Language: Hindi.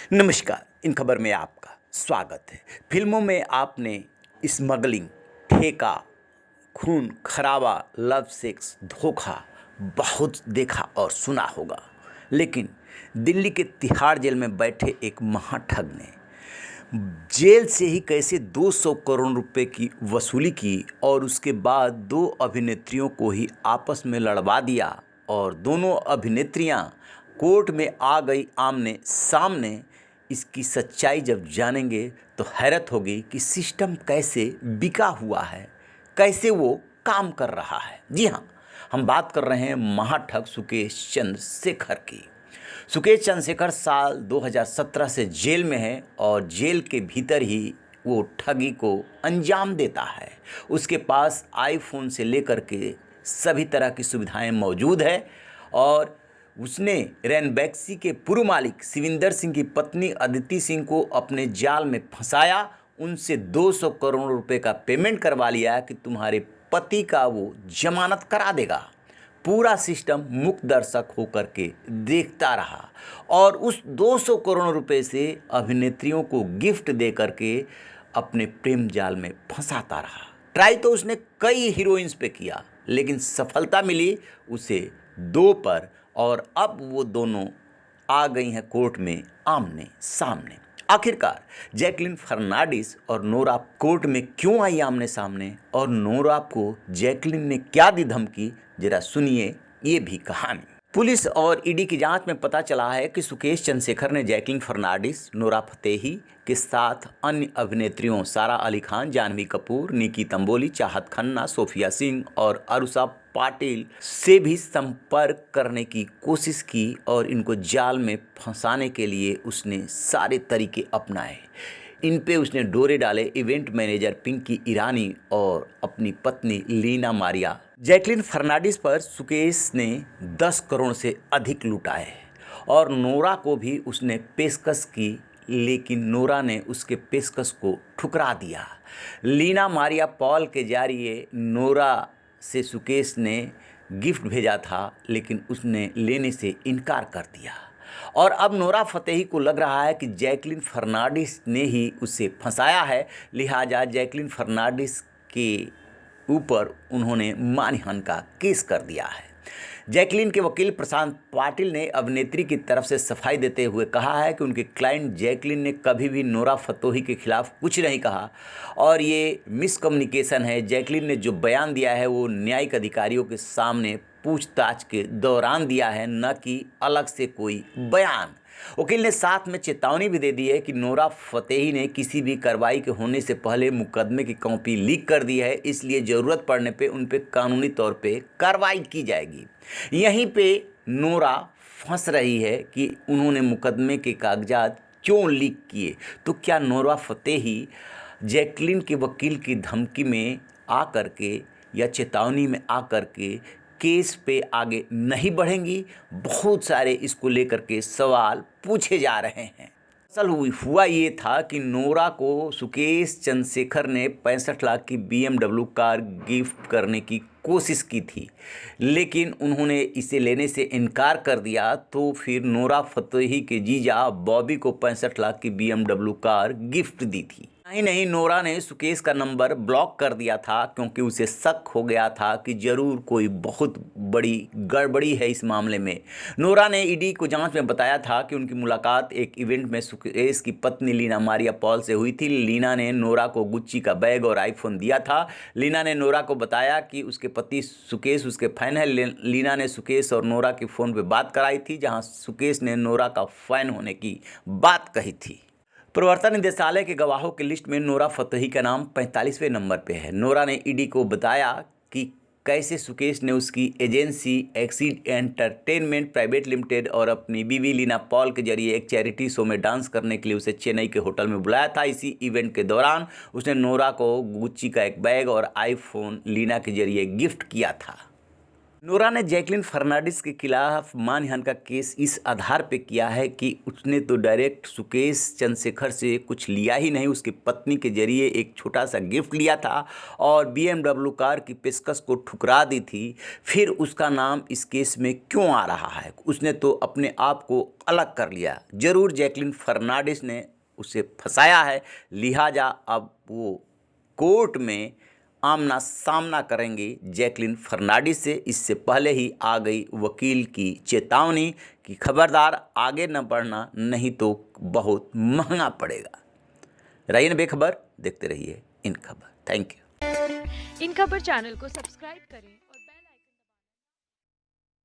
नमस्कार। इन खबर में आपका स्वागत है। फिल्मों में आपने स्मगलिंग, ठेका, खून खराबा, लव सेक्स, धोखा बहुत देखा और सुना होगा। लेकिन दिल्ली के तिहाड़ जेल में बैठे एक महाठग ने जेल से ही कैसे 200 करोड़ रुपए की वसूली की और उसके बाद दो अभिनेत्रियों को ही आपस में लड़वा दिया और दोनों अभिनेत्रियां कोर्ट में आ गई आमने सामने। इसकी सच्चाई जब जानेंगे तो हैरत होगी कि सिस्टम कैसे बिका हुआ है, कैसे वो काम कर रहा है। जी हाँ, हम बात कर रहे हैं महाठग सुकेश चंद्रशेखर की। सुकेश चंद्रशेखर साल 2017 से जेल में है और जेल के भीतर ही वो ठगी को अंजाम देता है। उसके पास आईफोन से लेकर के सभी तरह की सुविधाएं मौजूद है और उसने रैनबैक्सी के पूर्व मालिक शिविंदर सिंह की पत्नी अदिति सिंह को अपने जाल में फंसाया। उनसे 200 करोड़ रुपए का पेमेंट करवा लिया कि तुम्हारे पति का वो जमानत करा देगा। पूरा सिस्टम मुख दर्शक होकर के देखता रहा और उस 200 करोड़ रुपए से अभिनेत्रियों को गिफ्ट दे करके अपने प्रेम जाल में फंसाता रहा। ट्राई तो उसने कई हीरोइंस पे किया लेकिन सफलता मिली उसे 2 पर और अब वो दोनों आ गई हैं कोर्ट में आमने सामने। आखिरकार जैकलीन फर्नांडिस और नोरा कोर्ट में क्यों आई आमने सामने और नोरा को जैकलीन ने क्या दी धमकी, जरा सुनिए ये भी कहानी। पुलिस और ईडी की जांच में पता चला है कि सुकेश चंद्रशेखर ने जैकलीन फर्नांडिस, नोरा फतेही के साथ अन्य अभिनेत्रियों सारा अली खान, जानवी कपूर, निकी तंबोली, चाहत खन्ना, सोफिया सिंह और अरुषा पाटिल से भी संपर्क करने की कोशिश की और इनको जाल में फंसाने के लिए उसने सारे तरीके अपनाए। इन पे उसने डोरे डाले इवेंट मैनेजर पिंकी ईरानी और अपनी पत्नी लीना मारिया। जैकलीन फर्नांडिस पर सुकेश ने 10 करोड़ से अधिक लुटाए और नोरा को भी उसने पेशकश की लेकिन नोरा ने उसके पेशकश को ठुकरा दिया। लीना मारिया पॉल के जरिए नोरा से सुकेश ने गिफ्ट भेजा था लेकिन उसने लेने से इनकार कर दिया और अब नोरा फतेही को लग रहा है कि जैकलीन फर्नांडिस ने ही उसे फंसाया है, लिहाजा जैकलीन फर्नांडिस के ऊपर उन्होंने मानहानि का केस कर दिया है। जैकलीन के वकील प्रशांत पाटिल ने अभिनेत्री की तरफ से सफाई देते हुए कहा है कि उनके क्लाइंट जैकलीन ने कभी भी नोरा फतेही के खिलाफ कुछ नहीं कहा और ये मिसकम्युनिकेशन है। जैकलीन ने जो बयान दिया है वो न्यायिक अधिकारियों के सामने पूछताछ के दौरान दिया है, न कि अलग से कोई बयान। वकील ने साथ में चेतावनी भी दे दी है कि नोरा फतेही ने किसी भी कार्रवाई के होने से पहले मुकदमे की कॉपी लीक कर दी है, इसलिए ज़रूरत पड़ने पे उन पे कानूनी तौर पे कार्रवाई की जाएगी। यहीं पे नोरा फंस रही है कि उन्होंने मुकदमे के कागजात क्यों लीक किए। तो क्या नोरा फतेही जैकलीन के वकील की धमकी में आ कर के या चेतावनी में आ कर के केस पे आगे नहीं बढ़ेंगी? बहुत सारे इसको लेकर के सवाल पूछे जा रहे हैं। असल हुआ ये था कि नोरा को सुकेश चंद्रशेखर ने 65 लाख की BMW कार गिफ्ट करने की कोशिश की थी लेकिन उन्होंने इसे लेने से इनकार कर दिया। तो फिर नोरा फतेही के जीजा बॉबी को 65 लाख की BMW कार गिफ्ट दी थी। नहीं, नोरा ने सुकेश का नंबर ब्लॉक कर दिया था क्योंकि उसे शक हो गया था कि जरूर कोई बहुत बड़ी गड़बड़ी है इस मामले में। नोरा ने ईडी को जांच में बताया था कि उनकी मुलाकात एक इवेंट में सुकेश की पत्नी लीना मारिया पॉल से हुई थी। लीना ने नोरा को गुच्ची का बैग और आईफोन दिया था। लीना ने नोरा को बताया कि उसके पति सुकेश उसके फैन है। लीना ने सुकेश और नोरा के फ़ोन पर बात कराई थी जहाँ सुकेश ने नोरा का फैन होने की बात कही थी। प्रवर्तन निदेशालय के गवाहों की लिस्ट में नोरा फतेही का नाम 45वें नंबर पे है। नोरा ने ईडी को बताया कि कैसे सुकेश ने उसकी agency exceed entertainment private limited और अपनी बीवी लीना पॉल के जरिए एक चैरिटी शो में डांस करने के लिए उसे चेन्नई के होटल में बुलाया था। इसी इवेंट के दौरान उसने नोरा को गुच्ची का एक बैग और आईफोन लीना के जरिए गिफ्ट किया था। नोरा ने जैकलिन फर्नांडिस के खिलाफ मानहानि का केस इस आधार पे किया है कि उसने तो डायरेक्ट सुकेश चंद्रशेखर से कुछ लिया ही नहीं, उसकी पत्नी के जरिए एक छोटा सा गिफ्ट लिया था और BMW कार की पेशकश को ठुकरा दी थी। फिर उसका नाम इस केस में क्यों आ रहा है? उसने तो अपने आप को अलग कर लिया। ज़रूर जैकलिन फर्नांडिस ने उसे फंसाया है, लिहाजा अब वो कोर्ट में आमना सामना करेंगे जैकलिन फर्नांडिस से। इससे पहले ही आ गई वकील की चेतावनी कि खबरदार आगे न बढ़ना, नहीं तो बहुत महंगा पड़ेगा। रहिए न बेखबर, देखते रहिए इन खबर। Thank you. इन खबर चैनल को सब्सक्राइब करें।